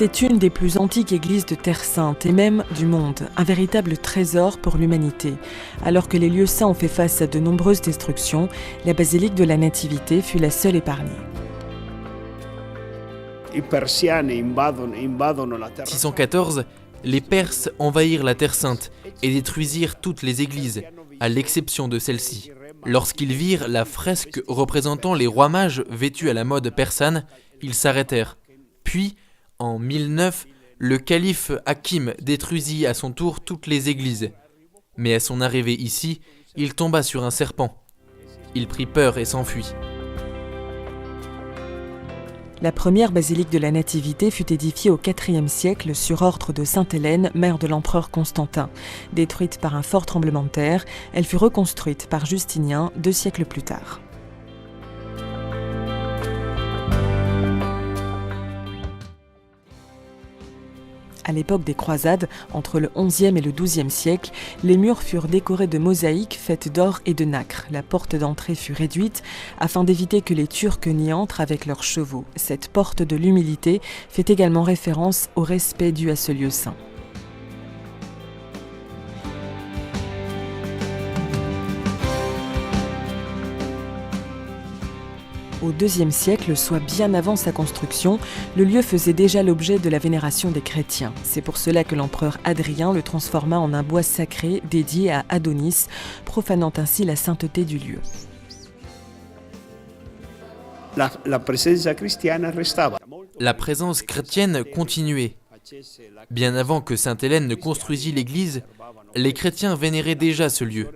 C'est une des plus antiques églises de Terre Sainte et même du monde, un véritable trésor pour l'humanité. Alors que les lieux saints ont fait face à de nombreuses destructions, la basilique de la Nativité fut la seule épargnée. 614, les Perses envahirent la Terre Sainte et détruisirent toutes les églises, à l'exception de celle-ci. Lorsqu'ils virent la fresque représentant les rois mages vêtus à la mode persane, ils s'arrêtèrent. Puis, en 1009, le calife Hakim détruisit à son tour toutes les églises. Mais à son arrivée ici, il tomba sur un serpent. Il prit peur et s'enfuit. La première basilique de la Nativité fut édifiée au IVe siècle sur ordre de Sainte Hélène, mère de l'empereur Constantin. Détruite par un fort tremblement de terre, elle fut reconstruite par Justinien 2 siècles plus tard. À l'époque des croisades, entre le XIe et le XIIe siècle, les murs furent décorés de mosaïques faites d'or et de nacre. La porte d'entrée fut réduite afin d'éviter que les Turcs n'y entrent avec leurs chevaux. Cette porte de l'humilité fait également référence au respect dû à ce lieu saint. Au IIe siècle, soit bien avant sa construction, le lieu faisait déjà l'objet de la vénération des chrétiens. C'est pour cela que l'empereur Hadrien le transforma en un bois sacré dédié à Adonis, profanant ainsi la sainteté du lieu. La présence chrétienne continuait. Bien avant que Sainte Hélène ne construisît l'église, les chrétiens vénéraient déjà ce lieu.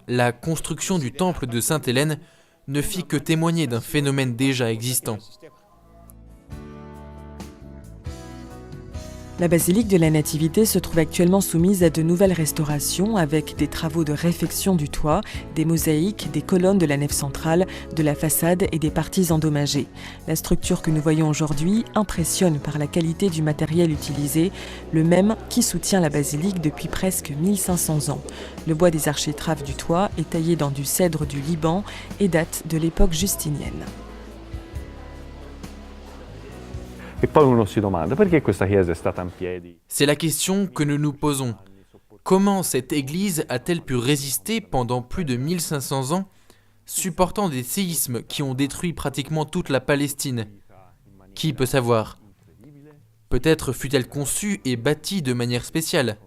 La construction du temple de Sainte Hélène ne fit que témoigner d'un phénomène déjà existant. La basilique de la Nativité se trouve actuellement soumise à de nouvelles restaurations avec des travaux de réfection du toit, des mosaïques, des colonnes de la nef centrale, de la façade et des parties endommagées. La structure que nous voyons aujourd'hui impressionne par la qualité du matériel utilisé, le même qui soutient la basilique depuis presque 1500 ans. Le bois des architraves du toit est taillé dans du cèdre du Liban et date de l'époque justinienne. C'est la question que nous nous posons. Comment cette église a-t-elle pu résister pendant plus de 1500 ans, supportant des séismes qui ont détruit pratiquement toute la Palestine? Qui peut savoir? Peut-être fut-elle conçue et bâtie de manière spéciale.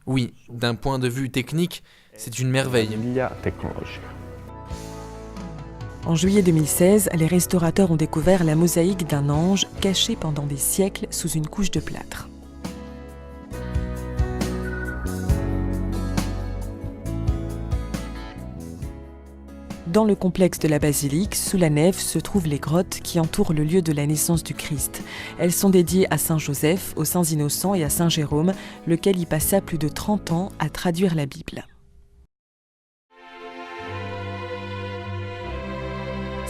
Oui, d'un point de vue technique, c'est une merveille. En juillet 2016, les restaurateurs ont découvert la mosaïque d'un ange caché pendant des siècles sous une couche de plâtre. Dans le complexe de la basilique, sous la nef, se trouvent les grottes qui entourent le lieu de la naissance du Christ. Elles sont dédiées à Saint Joseph, aux Saints Innocents et à Saint Jérôme, lequel y passa plus de 30 ans à traduire la Bible.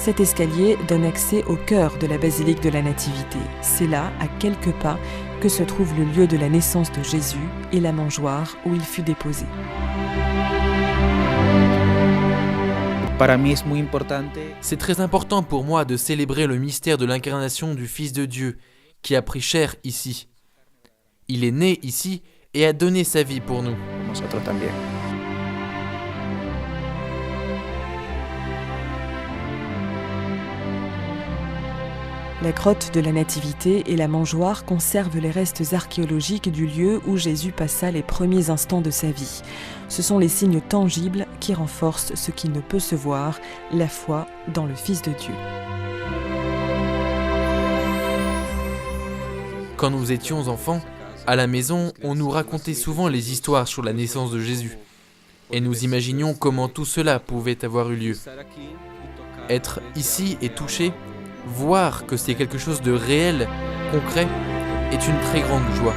Cet escalier donne accès au cœur de la basilique de la Nativité. C'est là, à quelques pas, que se trouve le lieu de la naissance de Jésus et la mangeoire où il fut déposé. C'est très important pour moi de célébrer le mystère de l'incarnation du Fils de Dieu, qui a pris chair ici. Il est né ici et a donné sa vie pour nous. La grotte de la Nativité et la mangeoire conservent les restes archéologiques du lieu où Jésus passa les premiers instants de sa vie. Ce sont les signes tangibles qui renforcent ce qui ne peut se voir, la foi dans le Fils de Dieu. Quand nous étions enfants, à la maison, on nous racontait souvent les histoires sur la naissance de Jésus. Et nous imaginions comment tout cela pouvait avoir eu lieu. Être ici et toucher, voir que c'est quelque chose de réel, concret, est une très grande joie.